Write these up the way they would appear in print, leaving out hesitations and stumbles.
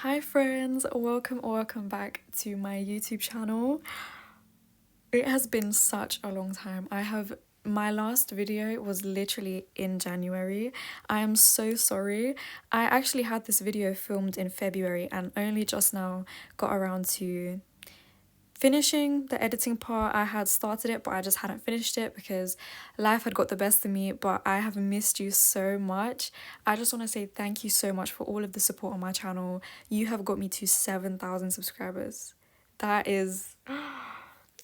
Hi friends, welcome back to my YouTube channel. It has been such a long time. My last video was literally in January. I am so sorry. I actually had this video filmed in February and only just now got around to finishing the editing part. I had started it, but I just hadn't finished it because life had got the best of me. But I have missed you so much. I just want to say thank you so much for all of the support on my channel. You have got me to 7,000 subscribers. That is,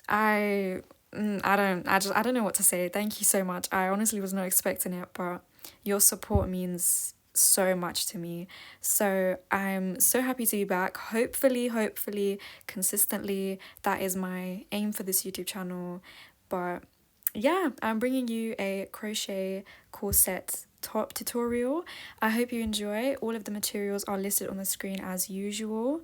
I don't know what to say. Thank you so much. I honestly was not expecting it, but your support means so much to me. So I'm so happy to be back. Hopefully, consistently. That is my aim for this YouTube channel. But yeah, I'm bringing you a crochet corset top tutorial. I hope you enjoy. All of the materials are listed on the screen as usual.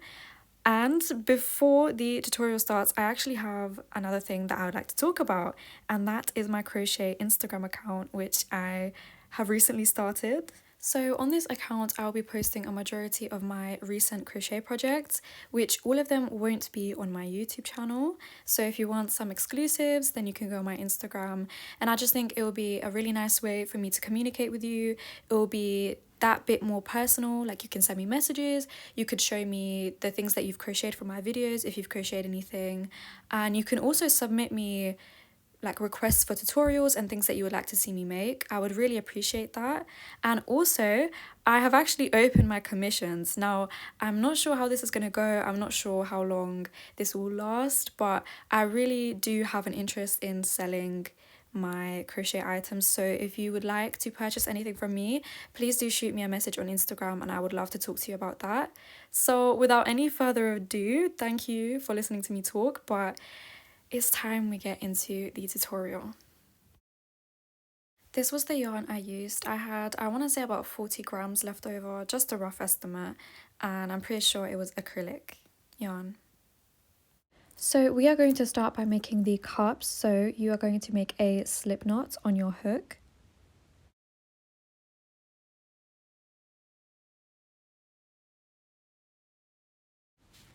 And before the tutorial starts, I actually have another thing that I would like to talk about, and that is my crochet Instagram account, which I have recently started. So on this account, I'll be posting a majority of my recent crochet projects, which all of them won't be on my YouTube channel. So if you want some exclusives, then you can go on my Instagram. And I just think it will be a really nice way for me to communicate with you. It will be that bit more personal. Like, you can send me messages, you could show me the things that you've crocheted from my videos if you've crocheted anything, and you can also submit me like requests for tutorials and things that you would like to see me make. I would really appreciate that. And also, I have actually opened my commissions. Now, I'm not sure how this is going to go. I'm not sure how long this will last, but I really do have an interest in selling my crochet items. So if you would like to purchase anything from me, please do shoot me a message on Instagram and I would love to talk to you about that. So without any further ado, thank you for listening to me talk, but it's time we get into the tutorial. This was the yarn I used. I want to say about 40 grams left over, just a rough estimate, and I'm pretty sure it was acrylic yarn. So we are going to start by making the cups. So you are going to make a slip knot on your hook.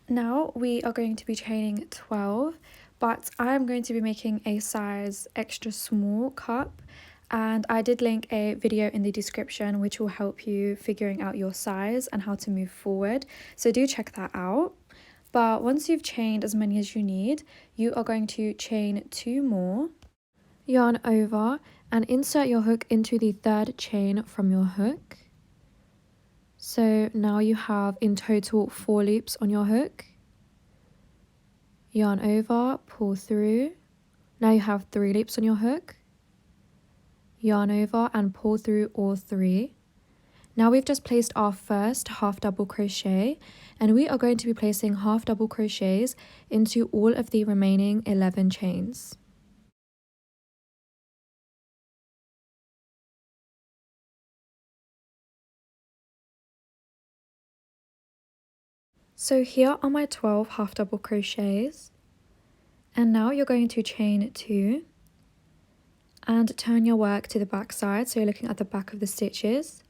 Now we are going to be chaining 12, but I'm going to be making a size extra small cup, and I did link a video in the description which will help you figuring out your size and how to move forward, so do check that out. But once you've chained as many as you need, you are going to chain 2 more, yarn over, and insert your hook into the third chain from your hook. So now you have in total 4 loops on your hook. Yarn over, pull through. Now you have 3 loops on your hook. Yarn over and pull through all 3. Now we've just placed our first half double crochet, and we are going to be placing half double crochets into all of the remaining 11 chains. So here are my 12 half double crochets, and now you're going to chain 2 and turn your work to the back side, so you're looking at the back of the stitches.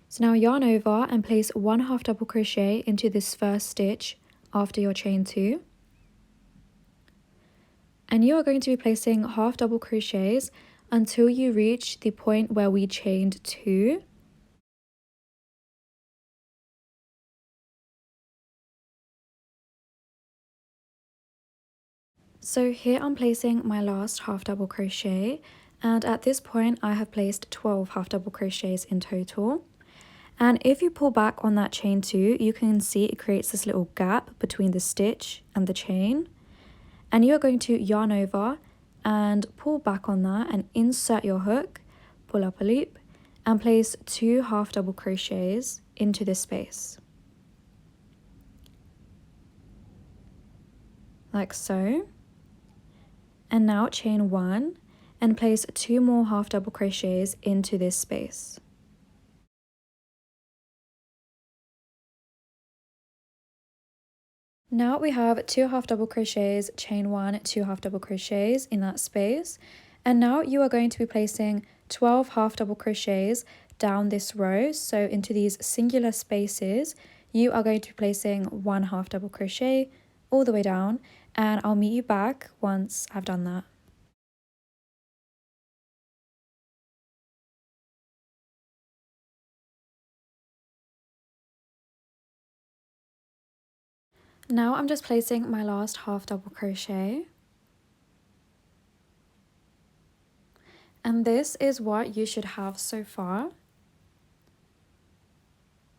So now yarn over and place 1 half double crochet into this first stitch after your chain 2. And you are going to be placing half double crochets until you reach the point where we chained 2. So here I'm placing my last half double crochet, and at this point I have placed 12 half double crochets in total. And if you pull back on that chain 2, you can see it creates this little gap between the stitch and the chain. And you are going to yarn over and pull back on that and insert your hook, pull up a loop, and place 2 half double crochets into this space. Like so. And now chain 1 and place 2 more half double crochets into this space. Now we have 2 half double crochets, chain 1, 2 half double crochets in that space, and now you are going to be placing 12 half double crochets down this row, so into these singular spaces you are going to be placing 1 half double crochet all the way down, and I'll meet you back once I've done that. Now I'm just placing my last half double crochet. And this is what you should have so far.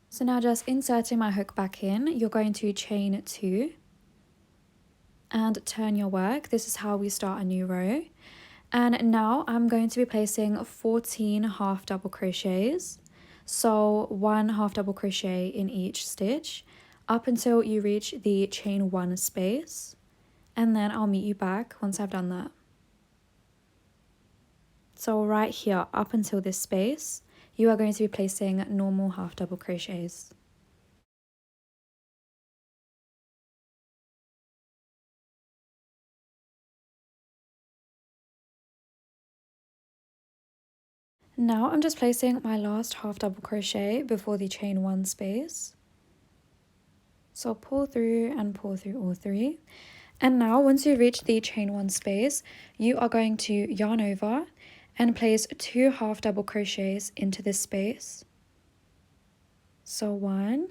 So now just inserting my hook back in, you're going to chain 2 and turn your work. This is how we start a new row. And now I'm going to be placing 14 half double crochets. So 1 half double crochet in each stitch up until you reach the chain 1 space. And then I'll meet you back once I've done that. So right here up until this space, you are going to be placing normal half double crochets. Now I'm just placing my last half double crochet before the chain 1 space. So pull through and pull through all 3. And now once you reach the chain 1 space, you are going to yarn over and place 2 half double crochets into this space. So 1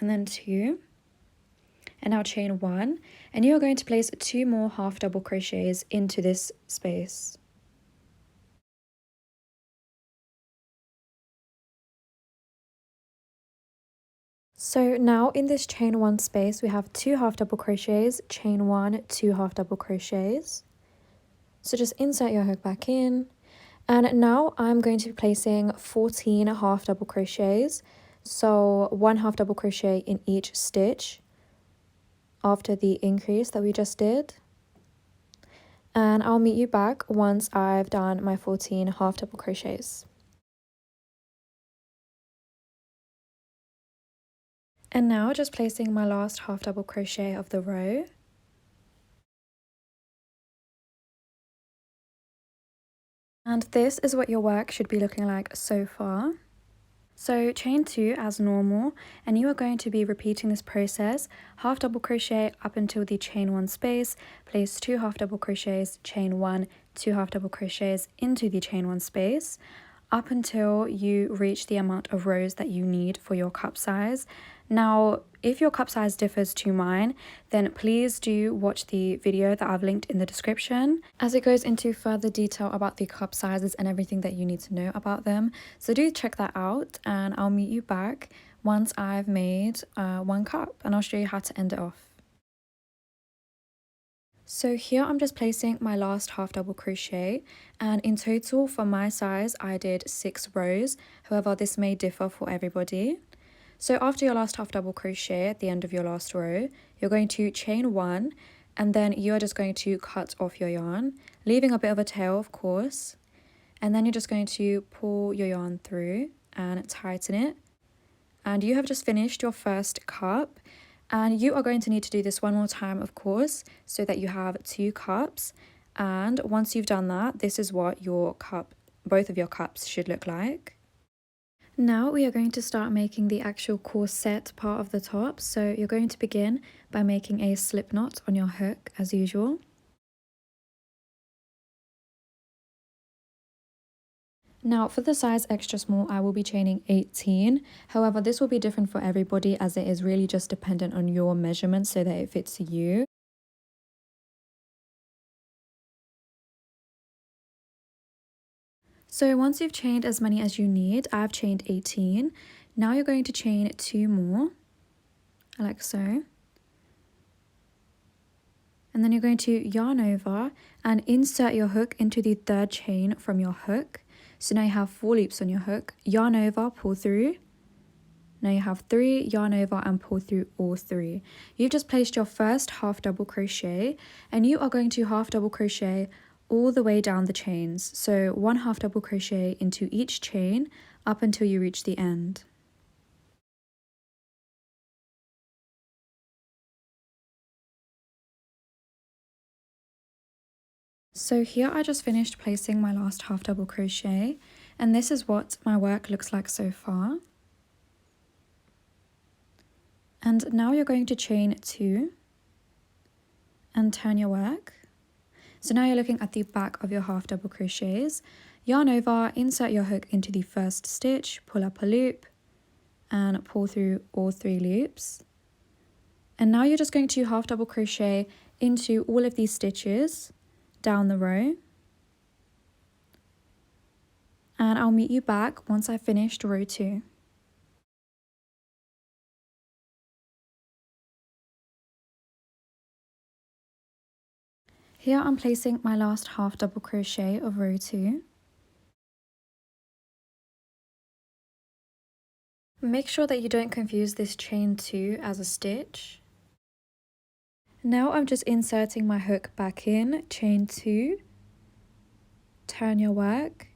and then 2. And now chain 1, and you are going to place 2 more half double crochets into this space. So now in this chain 1 space, we have 2 half double crochets, chain 1, 2 half double crochets. So just insert your hook back in, and now I'm going to be placing 14 half double crochets, so 1 half double crochet in each stitch after the increase that we just did. And I'll meet you back once I've done my 14 half double crochets. And now just placing my last half double crochet of the row. And this is what your work should be looking like so far. So chain 2 as normal, and you are going to be repeating this process, half double crochet up until the chain 1 space, place 2 half double crochets, chain 1, 2 half double crochets into the chain 1 space, up until you reach the amount of rows that you need for your cup size. Now, if your cup size differs to mine, then please do watch the video that I've linked in the description, as it goes into further detail about the cup sizes and everything that you need to know about them. So do check that out, and I'll meet you back once I've made 1 cup, and I'll show you how to end it off. So here I'm just placing my last half double crochet, and in total for my size I did 6 rows. However, this may differ for everybody. So after your last half double crochet at the end of your last row, you're going to chain 1, and then you're just going to cut off your yarn, leaving a bit of a tail of course, and then you're just going to pull your yarn through and tighten it. And you have just finished your first cup, and you are going to need to do this one more time of course, so that you have 2 cups. And once you've done that, this is what your cup, both of your cups should look like. Now we are going to start making the actual corset part of the top. So you're going to begin by making a slip knot on your hook as usual. Now for the size extra small, I will be chaining 18. However, this will be different for everybody, as it is really just dependent on your measurements so that it fits you. So once you've chained as many as you need, I've chained 18. Now you're going to chain 2 more, like so. And then you're going to yarn over and insert your hook into the 3rd chain from your hook. So now you have 4 loops on your hook, yarn over, pull through. Now you have 3, yarn over and pull through all 3. You've just placed your first half double crochet, and you are going to half double crochet all the way down the chains. So 1 half double crochet into each chain up until you reach the end. So here I just finished placing my last half double crochet, and this is what my work looks like so far. And now you're going to chain 2 and turn your work. So now you're looking at the back of your half double crochets. Yarn over, insert your hook into the first stitch, pull up a loop and pull through all 3 loops. And now you're just going to half double crochet into all of these stitches down the row. And I'll meet you back once I've finished row 2. Here I'm placing my last half double crochet of row 2. Make sure that you don't confuse this chain 2 as a stitch. Now I'm just inserting my hook back in, chain 2, turn your work,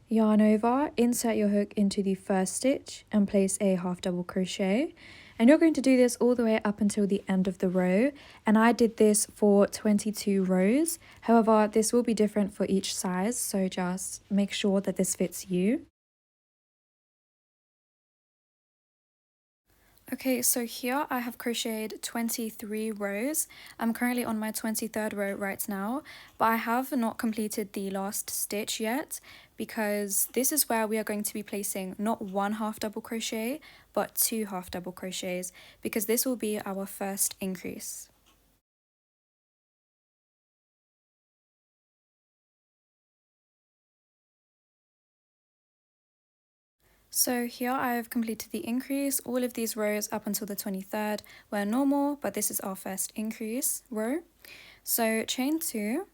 yarn over, insert your hook into the first stitch and place a half double crochet. And you're going to do this all the way up until the end of the row. And I did this for 22 rows. However, this will be different for each size, so just make sure that this fits you. Okay, so here I have crocheted 23 rows. I'm currently on my 23rd row right now, but I have not completed the last stitch yet because this is where we are going to be placing not 1 half double crochet, but 2 half double crochets because this will be our first increase. So here I have completed the increase. All of these rows up until the 23rd were normal, but this is our first increase row. So chain 2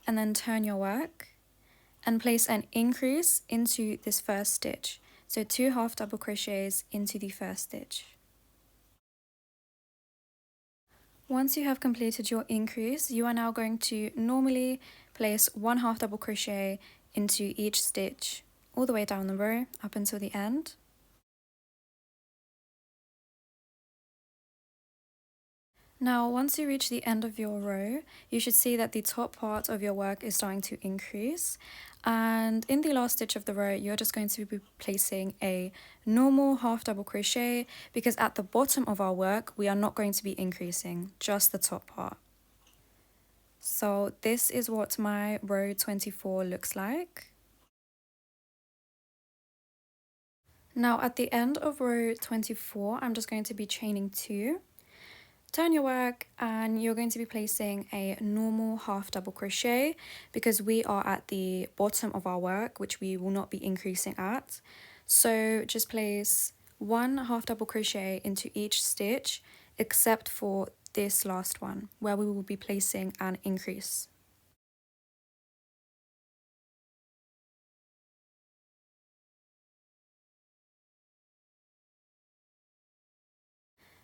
and then turn your work and place an increase into this first stitch. So 2 half double crochets into the first stitch. Once you have completed your increase, you are now going to normally place 1 half double crochet into each stitch all the way down the row up until the end. Now, once you reach the end of your row, you should see that the top part of your work is starting to increase. And in the last stitch of the row, you're just going to be placing a normal half double crochet because at the bottom of our work, we are not going to be increasing, just the top part. So this is what my row 24 looks like. Now at the end of row 24, I'm just going to be chaining 2. Turn your work and you're going to be placing a normal half double crochet because we are at the bottom of our work, which we will not be increasing at. So just place 1 half double crochet into each stitch except for this last one where we will be placing an increase.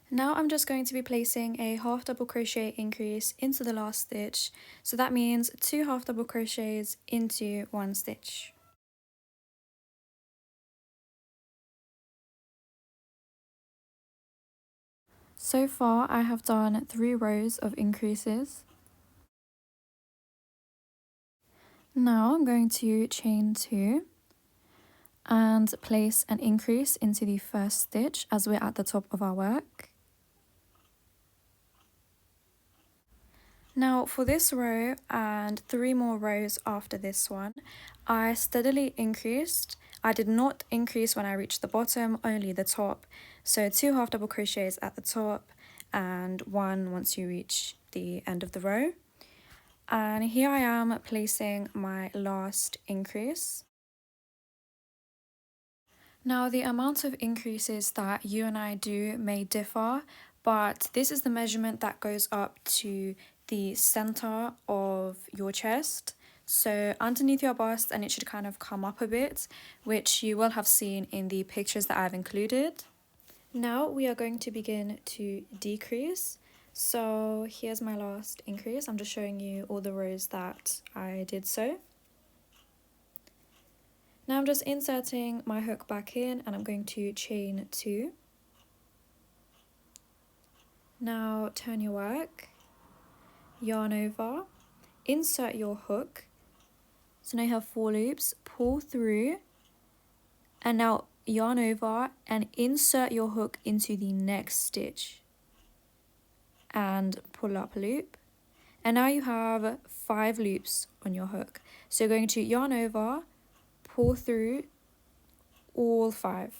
Now I'm just going to be placing a half double crochet increase into the last stitch. So that means 2 half double crochets into 1 stitch. So far I have done 3 rows of increases. Now I'm going to chain 2 and place an increase into the first stitch as we're at the top of our work. Now for this row and 3 more rows after this one, I steadily increased. I did not increase when I reached the bottom, only the top. So 2 half double crochets at the top and 1 once you reach the end of the row. And here I am placing my last increase. Now the amount of increases that you and I do may differ, but this is the measurement that goes up to the center of your chest. So underneath your bust, and it should kind of come up a bit, which you will have seen in the pictures that I've included. Now we are going to begin to decrease. So here's my last increase. I'm just showing you all the rows that I did so. Now I'm just inserting my hook back in and I'm going to chain 2. Now turn your work, yarn over, insert your hook. So now you have 4 loops, pull through, and now yarn over and insert your hook into the next stitch and pull up a loop. And now you have 5 loops on your hook. So you're going to yarn over, pull through all 5.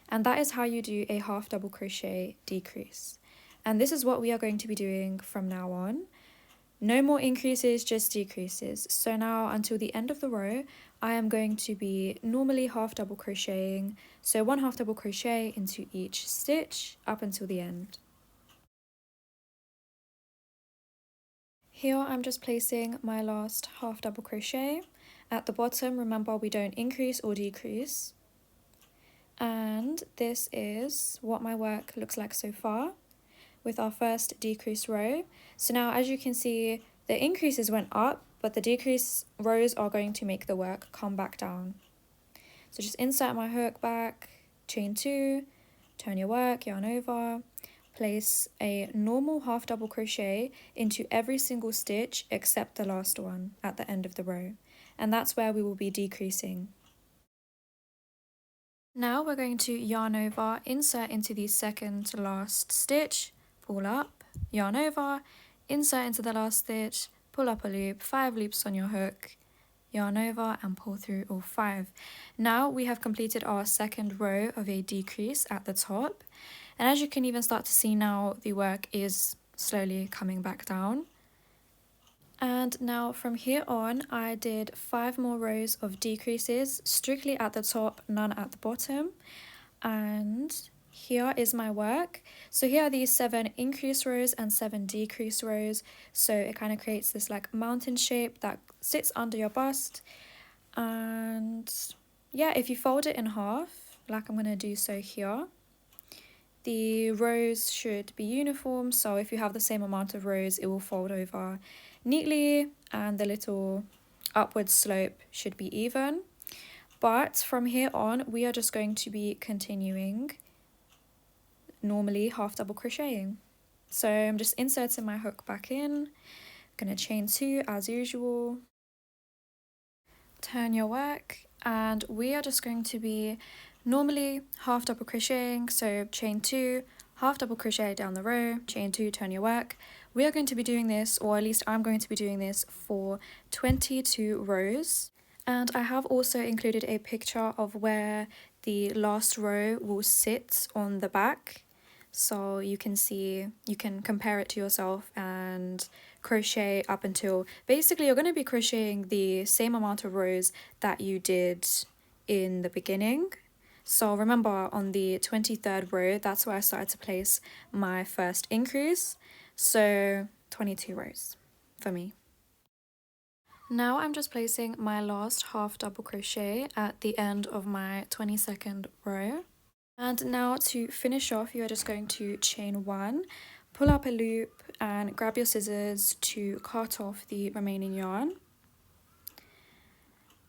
And that is how you do a half double crochet decrease. And this is what we are going to be doing from now on. No more increases, just decreases. So now until the end of the row, I am going to be normally half double crocheting. So 1 half double crochet into each stitch up until the end. Here I'm just placing my last half double crochet. At the bottom, remember we don't increase or decrease. And this is what my work looks like so far with our first decrease row. So now as you can see, the increases went up, but the decrease rows are going to make the work come back down. So just insert my hook back, chain 2, turn your work, yarn over, place a normal half double crochet into every single stitch except the last one at the end of the row. And that's where we will be decreasing. Now we're going to yarn over, insert into the second to last stitch, pull up, yarn over, insert into the last stitch, pull up a loop, 5 loops on your hook, yarn over and pull through all 5. Now we have completed our second row of a decrease at the top, and as you can even start to see now, the work is slowly coming back down. And now from here on, I did 5 more rows of decreases, strictly at the top, none at the bottom. And here is my work. So here are these 7 increase rows and 7 decrease rows. So it kind of creates this like mountain shape that sits under your bust. And yeah, if you fold it in half, like I'm going to do so here, the rows should be uniform. So if you have the same amount of rows, it will fold over neatly and the little upward slope should be even. But from here on, we are just going to be continuing normally half double crocheting. So I'm just inserting my hook back in, gonna chain 2 as usual, turn your work, and we are just going to be normally half double crocheting. So chain 2, half double crochet down the row, chain 2, turn your work. We are going to be doing this, or at least I'm going to be doing this for 22 rows. And I have also included a picture of where the last row will sit on the back. So you can see, you can compare it to yourself and crochet up until, basically you're going to be crocheting the same amount of rows that you did in the beginning. So remember on the 23rd row, that's where I started to place my first increase. So 22 rows for me. Now I'm just placing my last half double crochet at the end of my 22nd row. And now to finish off, you're just going to chain 1, pull up a loop and grab your scissors to cut off the remaining yarn.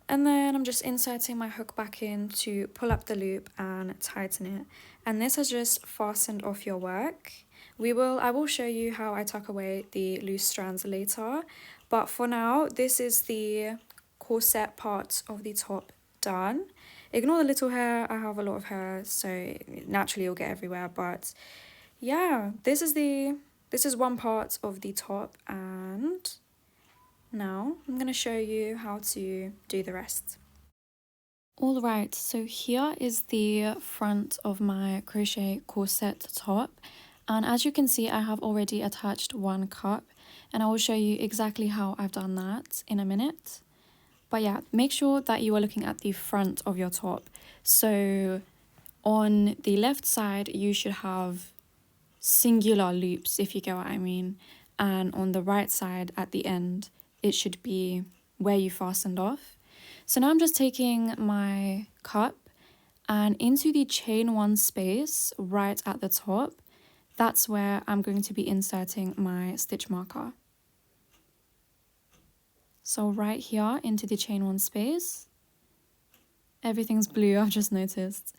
And then I'm just inserting my hook back in to pull up the loop and tighten it. And this has just fastened off your work. I will show you how I tuck away the loose strands later. But for now, this is the corset part of the top done. Ignore the little hair, I have a lot of hair, so naturally it'll get everywhere. But yeah, this is one part of the top, and now I'm going to show you how to do the rest. Alright, so here is the front of my crochet corset top, and as you can see I have already attached one cup, and I will show you exactly how I've done that in a minute. But yeah, make sure that you are looking at the front of your top. So on the left side you should have singular loops, if you get what I mean, and on the right side at the end it should be where you fastened off. So now I'm just taking my cup and into the chain 1 space right at the top, that's where I'm going to be inserting my stitch marker. So right here into the chain 1 space. Everything's blue, I've just noticed.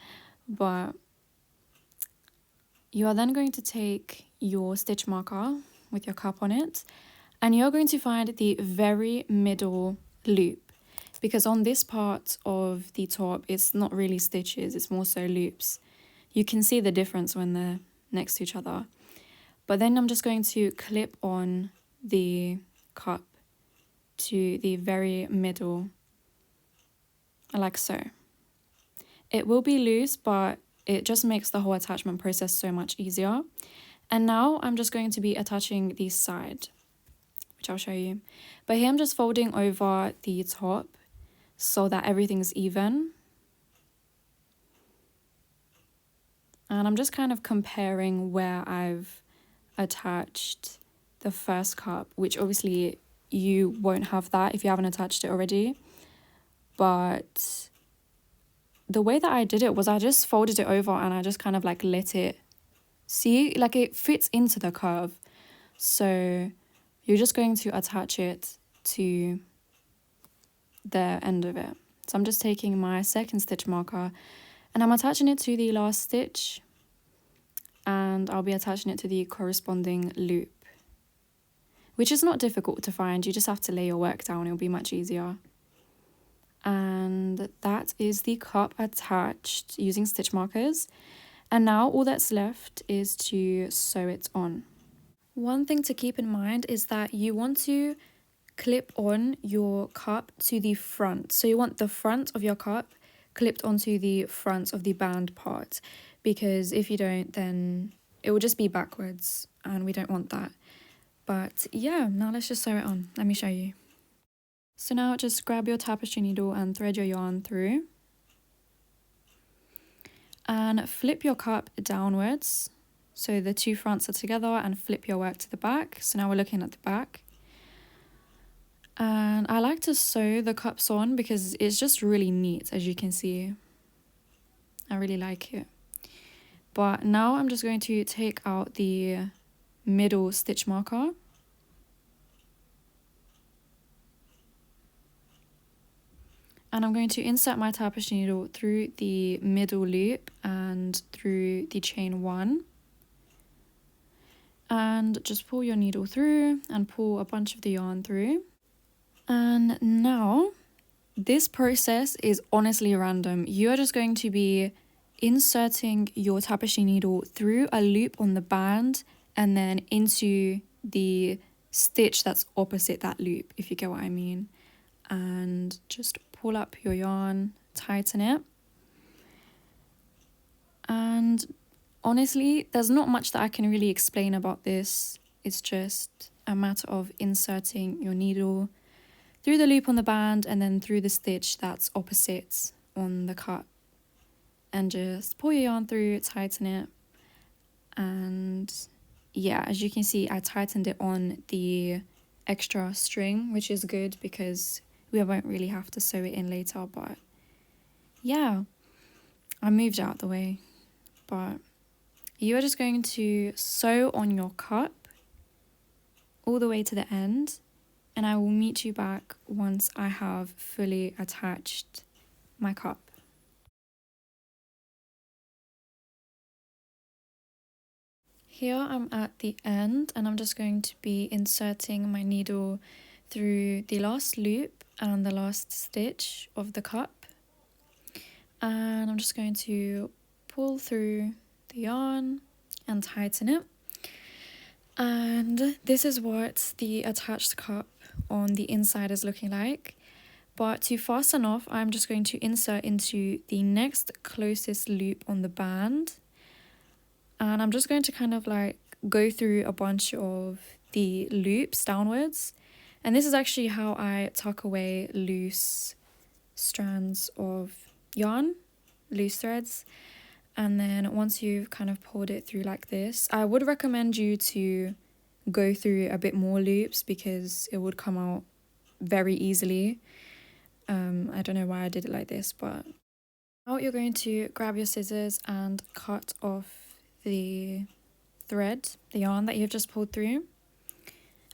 But you are then going to take your stitch marker with your cup on it, and you're going to find the very middle loop. because on this part of the top, it's not really stitches, it's more so loops. You can see the difference when they're next to each other. But then I'm just going to clip on the cup to the very middle, like so. It will be loose, but it just makes the whole attachment process so much easier. And now I'm just going to be attaching the side, which I'll show you. But here I'm just folding over the top so that everything's even. And I'm just kind of comparing where I've attached the first cup, which obviously you won't have that if you haven't attached it already. But the way that I did it was I just folded it over and I just kind of like let it, see, like it fits into the curve. So you're just going to attach it to the end of it. So I'm just taking my second stitch marker and I'm attaching it to the last stitch, and I'll be attaching it to the corresponding loop, which is not difficult to find. You just have to lay your work down, it'll be much easier. And that is the cup attached using stitch markers. And now all that's left is to sew it on. One thing to keep in mind is that you want to clip on your cup to the front. So you want the front of your cup clipped onto the front of the band part, because if you don't, then it will just be backwards and we don't want that. But yeah, now let's just sew it on. Let me show you. So now just grab your tapestry needle and thread your yarn through and flip your cup downwards so the two fronts are together, and flip your work to the back. So now we're looking at the back. And I like to sew the cups on because it's just really neat, as you can see. I really like it. But now I'm just going to take out the middle stitch marker. And I'm going to insert my tapestry needle through the middle loop and through the chain 1. And just pull your needle through and pull a bunch of the yarn through. And now, this process is honestly random. You are just going to be inserting your tapestry needle through a loop on the band and then into the stitch that's opposite that loop, if you get what I mean. And just pull up your yarn, tighten it. And honestly, there's not much that I can really explain about this. It's just a matter of inserting your needle through the loop on the band and then through the stitch that's opposite on the cup. And just pull your yarn through, tighten it. And yeah, as you can see, I tightened it on the extra string, which is good because we won't really have to sew it in later. But yeah, I moved out the way. But you are just going to sew on your cup all the way to the end. And I will meet you back once I have fully attached my cup. Here I'm at the end and I'm just going to be inserting my needle through the last loop and the last stitch of the cup. And I'm just going to pull through the yarn and tighten it. And this is what the attached cup on the inside is looking like. But to fasten off, I'm just going to insert into the next closest loop on the band. And I'm just going to kind of like go through a bunch of the loops downwards. And this is actually how I tuck away loose strands of yarn, loose threads. And then once you've kind of pulled it through like this, I would recommend you to go through a bit more loops because it would come out very easily. I don't know why I did it like this, but now you're going to grab your scissors and cut off the thread, the yarn that you've just pulled through.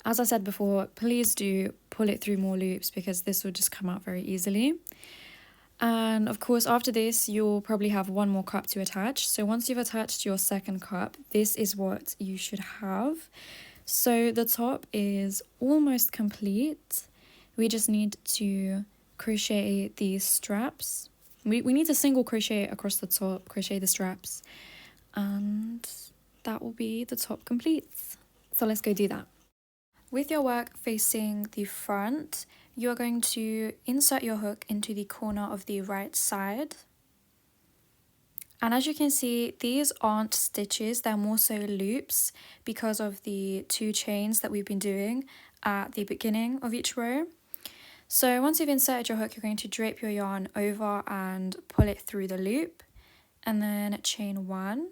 As I said before, please do pull it through more loops because this will just come out very easily. And of course, after this, you'll probably have one more cup to attach. So once you've attached your second cup, this is what you should have. So the top is almost complete. We just need to crochet these straps. We need to single crochet across the top, crochet the straps, and that will be the top complete. So let's go do that. With your work facing the front, you're going to insert your hook into the corner of the right side. And as you can see, these aren't stitches, they're more so loops because of the 2 chains that we've been doing at the beginning of each row. So once you've inserted your hook, you're going to drape your yarn over and pull it through the loop, and then chain 1.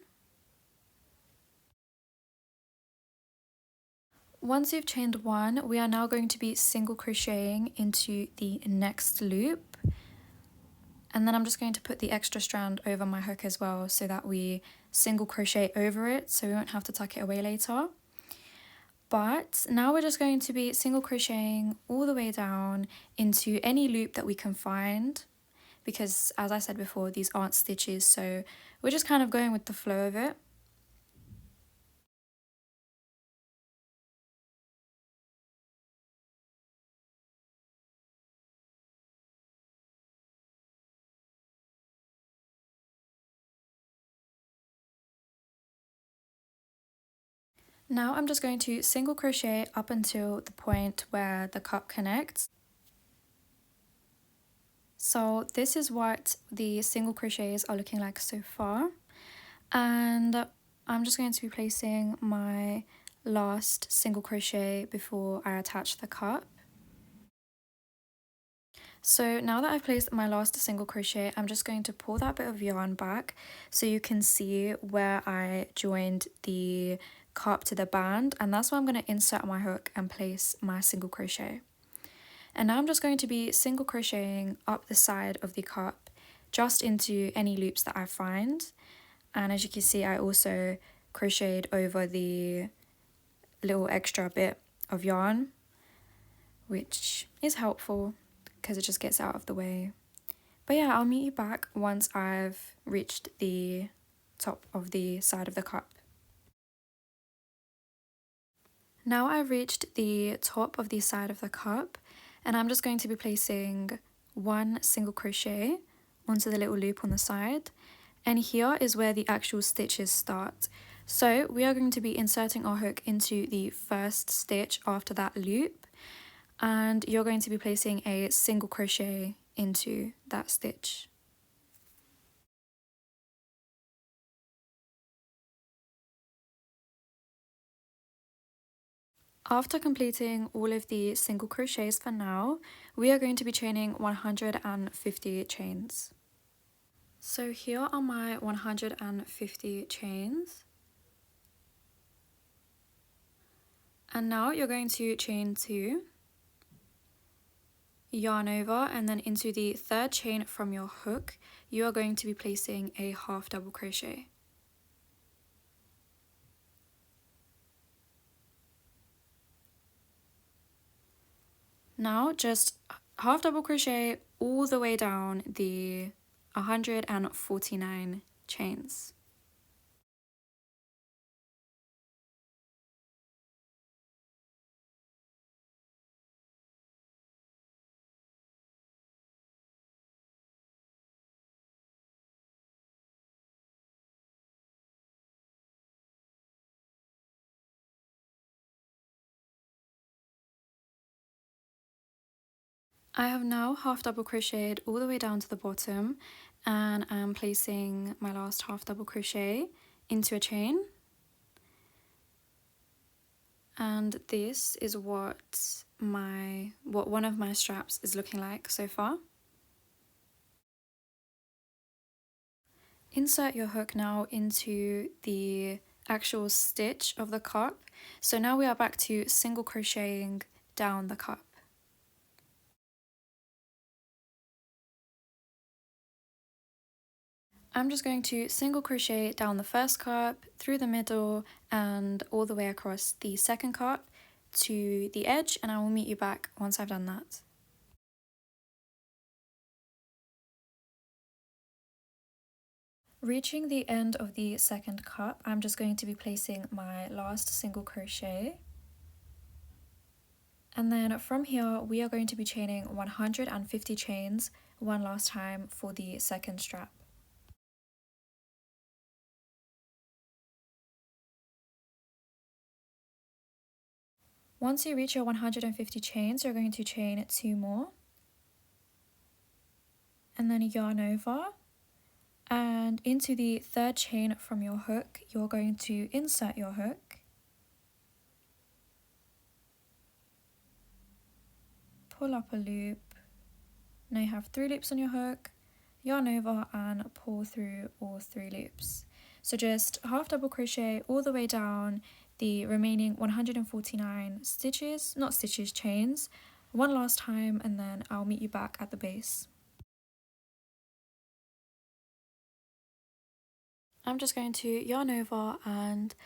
Once you've chained 1, we are now going to be single crocheting into the next loop. And then I'm just going to put the extra strand over my hook as well so that we single crochet over it so we won't have to tuck it away later. But now we're just going to be single crocheting all the way down into any loop that we can find, because as I said before, these aren't stitches, so we're just kind of going with the flow of it. Now I'm just going to single crochet up until the point where the cup connects. So this is what the single crochets are looking like so far. And I'm just going to be placing my last single crochet before I attach the cup. So now that I've placed my last single crochet, I'm just going to pull that bit of yarn back so you can see where I joined the cup to the band, and that's where I'm going to insert my hook and place my single crochet. And now I'm just going to be single crocheting up the side of the cup just into any loops that I find. And as you can see, I also crocheted over the little extra bit of yarn, which is helpful because it just gets out of the way. But yeah, I'll meet you back once I've reached the top of the side of the cup. Now I've reached the top of the side of the cup, and I'm just going to be placing 1 single crochet onto the little loop on the side, and here is where the actual stitches start. So we are going to be inserting our hook into the first stitch after that loop, and you're going to be placing a single crochet into that stitch. After completing all of the single crochets for now, we are going to be chaining 150 chains. So here are my 150 chains. And now you're going to chain 2, yarn over, and then into the 3rd chain from your hook, you are going to be placing a half double crochet. Now just half double crochet all the way down the 149 chains. I have now half double crocheted all the way down to the bottom, and I'm placing my last half double crochet into a chain. And this is what one of my straps is looking like so far. Insert your hook now into the actual stitch of the cup. So now we are back to single crocheting down the cup. I'm just going to single crochet down the first cup, through the middle, and all the way across the second cup to the edge, and I will meet you back once I've done that. Reaching the end of the second cup, I'm just going to be placing my last single crochet. And then from here, we are going to be chaining 150 chains one last time for the second strap. Once you reach your 150 chains, you're going to chain 2 more. And then yarn over. And into the third chain from your hook, you're going to insert your hook. Pull up a loop. Now you have 3 loops on your hook, yarn over and pull through all 3 loops. So just half double crochet all the way down the remaining 149 stitches, not stitches, chains, one last time, and then I'll meet you back at the base. I'm just going to yarn over and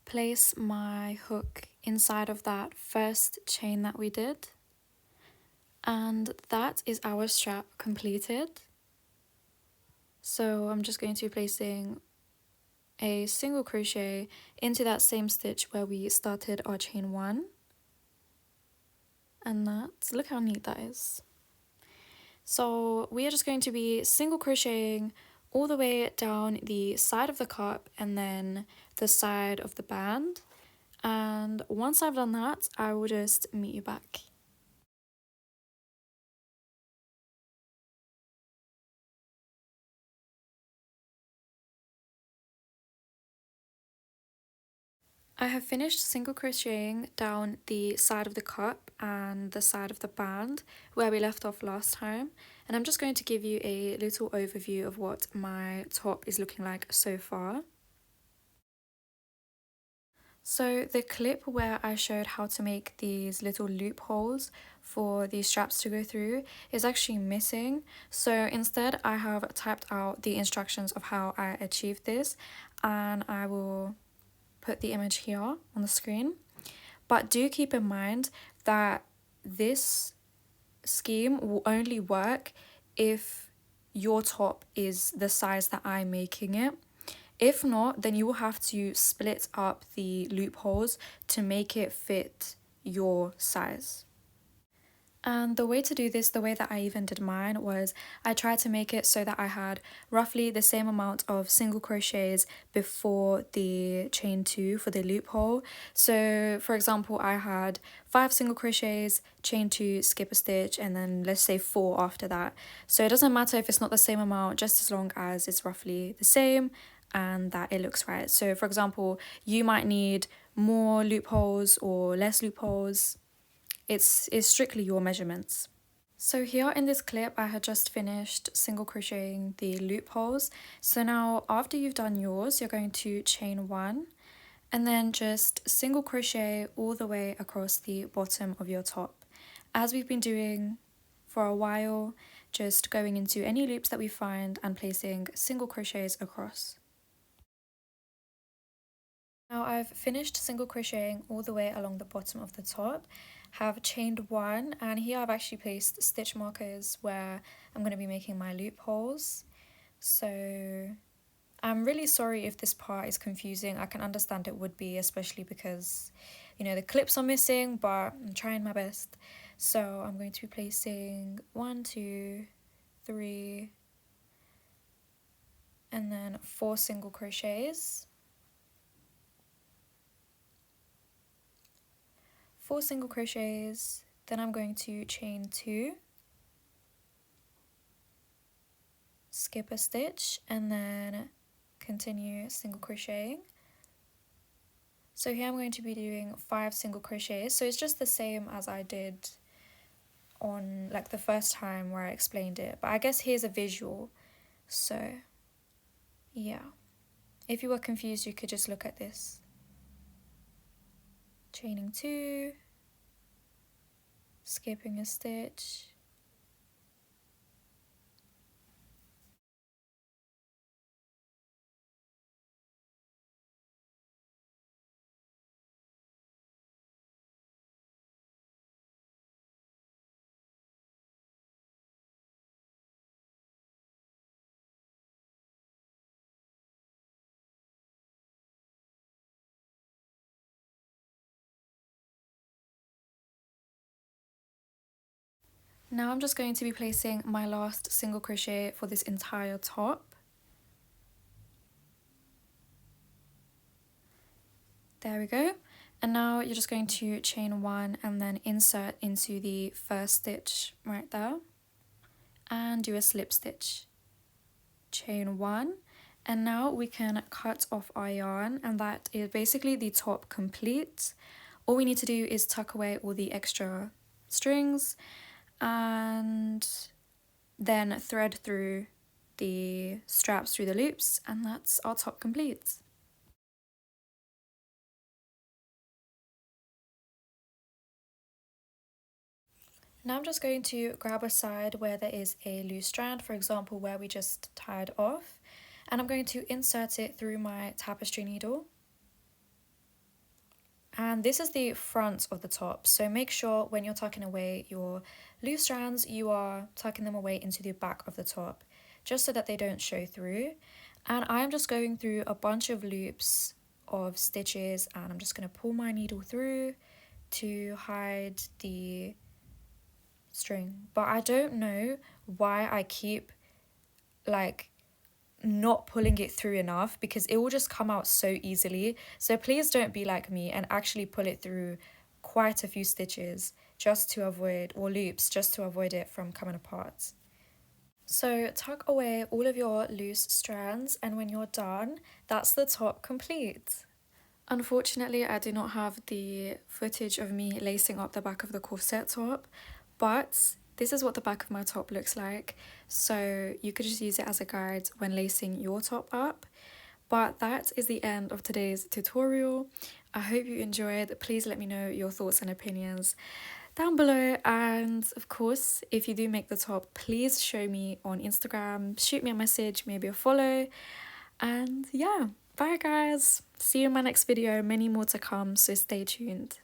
place my hook inside of that first chain that we did. And that is our strap completed. So I'm just going to be placing a single crochet into that same stitch where we started our chain 1. And look how neat that is. So we are just going to be single crocheting all the way down the side of the cup and then the side of the band. And once I've done that, I will just meet you back. I have finished single crocheting down the side of the cup and the side of the band where we left off last time, and I'm just going to give you a little overview of what my top is looking like so far. So the clip where I showed how to make these little loopholes for these straps to go through is actually missing. So instead I have typed out the instructions of how I achieved this, and I will put the image here on the screen. But do keep in mind that this scheme will only work if your top is the size that I'm making it. If not, then you will have to split up the loopholes to make it fit your size. And the way to do this, the way that I even did mine, was I tried to make it so that I had roughly the same amount of single crochets before the chain 2 for the loophole. So for example, I had 5 single crochets, chain 2, skip a stitch, and then let's say 4 after that. So it doesn't matter if it's not the same amount, just as long as it's roughly the same and that it looks right. So for example, you might need more loopholes or less loopholes. It's strictly your measurements. So here in this clip, I had just finished single crocheting the loopholes. So now after you've done yours, you're going to chain 1 and then just single crochet all the way across the bottom of your top. As we've been doing for a while, just going into any loops that we find and placing single crochets across. Now I've finished single crocheting all the way along the bottom of the top, have chained 1, and here I've actually placed stitch markers where I'm going to be making my loopholes. So I'm really sorry if this part is confusing. I can understand it would be, especially because, you know, the clips are missing, but I'm trying my best. So I'm going to be placing 1, 2, 3, and then 4 single crochets. 4 single crochets, then I'm going to chain 2, skip a stitch, and then continue single crocheting. So here I'm going to be doing 5 single crochets, so it's just the same as I did on like the first time where I explained it, but I guess here's a visual. So yeah, if you were confused, you could just look at this. Chaining 2, skipping a stitch, Now I'm just going to be placing my last single crochet for this entire top. There we go. And now you're just going to chain 1 and then insert into the first stitch right there and do a slip stitch. Chain 1, and now we can cut off our yarn, and that is basically the top complete. All we need to do is tuck away all the extra strings and then thread through the straps through the loops, and that's our top complete. Now I'm just going to grab a side where there is a loose strand, for example where we just tied off, and I'm going to insert it through my tapestry needle. And this is the front of the top, so make sure when you're tucking away your loose strands you are tucking them away into the back of the top, just so that they don't show through. And I'm just going through a bunch of loops of stitches, and I'm just going to pull my needle through to hide the string. But I don't know why I keep like not pulling it through enough, because it will just come out so easily. So please don't be like me and actually pull it through quite a few stitches just to avoid, or loops, just to avoid it from coming apart. So tuck away all of your loose strands, and when you're done, that's the top complete. Unfortunately, I do not have the footage of me lacing up the back of the corset top, but this is what the back of my top looks like, so you could just use it as a guide when lacing your top up. But that is the end of today's tutorial. I hope you enjoyed. Please let me know your thoughts and opinions down below, and of course if you do make the top, please show me on Instagram, shoot me a message, maybe a follow. And yeah, bye guys, see you in my next video, many more to come, so stay tuned.